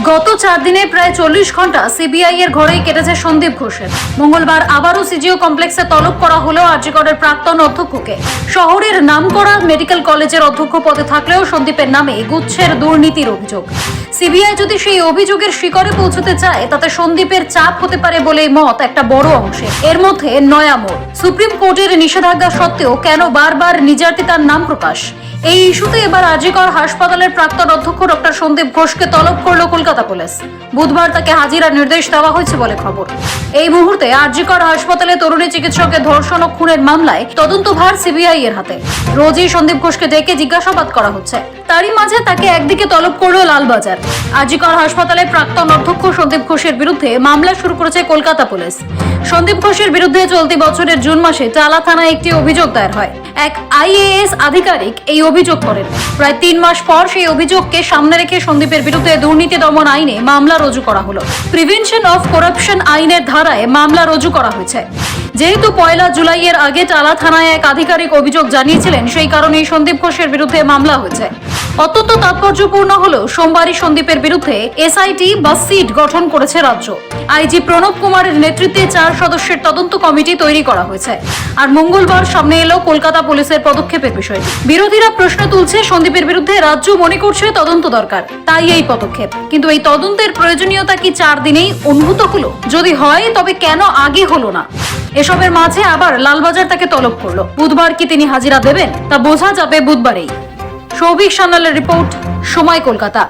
গত 4 দিনে প্রায় 40 ঘন্টা সিবিআই এর ঘরেই কেটেছে সন্দীপ ঘোষের। মঙ্গলবার আবারও সিজিও কমপ্লেক্সে তলব করা হলো আরজিকরের প্রাক্তন অধ্যক্ষকে। শহরের নামকরা মেডিকেল কলেজের অধ্যক্ষ পদে থাকলেও সন্দীপের নামে গুচ্ছের দুর্নীতির অভিযোগ। সিবিআই যদি সেই অভিযোগের শিকড়ে পৌঁছতে চায় তাতে সন্দীপের চাপ হতে পারে বলেই মত একটা বড় অংশে। এর মধ্যে নয়া মোড়। সুপ্রিম কোর্টের নিষেধাজ্ঞা সত্ত্বেও কেন বারবার নির্যাতিতার নাম প্রকাশ? এই ইস্যুতে এবার আরজিকর হাসপাতালের প্রাক্তন অধ্যক্ষ ডক্টর সন্দীপ ঘোষকে তলব করল কলকাতা পুলিশ। বুধবার তাকে হাজিরার নির্দেশ দেওয়া হয়েছে বলে খবর। এই মুহূর্তে আরজিকর হাসপাতালে তরুণী চিকিৎসকের ধর্ষণ ও খুনের মামলায় তদন্তভার সিবিআই এর হাতে। রোজই সন্দীপ ঘোষকে ডেকে জিজ্ঞাসাবাদ করা হচ্ছে। তারই মাঝে তাকে একদিকে তলব করল লালবাজার। আরজিকর হাসপাতালের প্রাক্তন অধ্যক্ষ সন্দীপ ঘোষের বিরুদ্ধে মামলা শুরু করেছে কলকাতা পুলিশ। সন্দীপ ঘোষের বিরুদ্ধে চলতি বছরের জুন মাসে টালা থানায় একটি অভিযোগ দায়ের হয়। এক আইএএস আধিকারিক এই অভিযোগ করেন। প্রায় 3 মাস পর সেই অভিযোগকে সামনে রেখে সন্দীপের বিরুদ্ধে দুর্নীতি দমন আইনে মামলা রুজু করা হলো। প্রিভেনশন অফ করাপশন আইনের ধারায় মামলা রুজু করা হয়েছে। যেহেতু 1 জুলাইয়ের আগে টালা থানায় এক আধিকারিক অভিযোগ জানিয়েছিলেন, সেই কারণেই সন্দীপ ঘোষের বিরুদ্ধে মামলা হয়েছে। অত্যন্ত তাৎপর্যপূর্ণ হলো সোমবারই সন্দীপের বিরুদ্ধে এসআইটি বা সিট গঠন করেছে রাজ্য। আইজি প্রণব কুমারের নেতৃত্বে 4 সদস্যের তদন্ত কমিটি তৈরি করা হয়েছে। আর মঙ্গলবার সামনে এলো কলকাতা পুলিশের পদক্ষেপের বিষয়টি। বিরোধীরা প্রশ্ন তুলছে, সন্দীপের বিরুদ্ধে রাজ্য মনে করছে তদন্ত দরকার, তাই এই পদক্ষেপ। কিন্তু এই তদন্তের প্রয়োজনীয়তা কি 4 দিনেই অনুভূত হলো? যদি হয় তবে কেন আগে হলো না? এসবের মাঝে আবার লালবাজার তাকে তলব করলো। বুধবার কি তিনি হাজিরা দেবেন তা বোঝা যাবে বুধবারেই। সৌভিক সান্যালের রিপোর্ট, সময়, কলকাতা।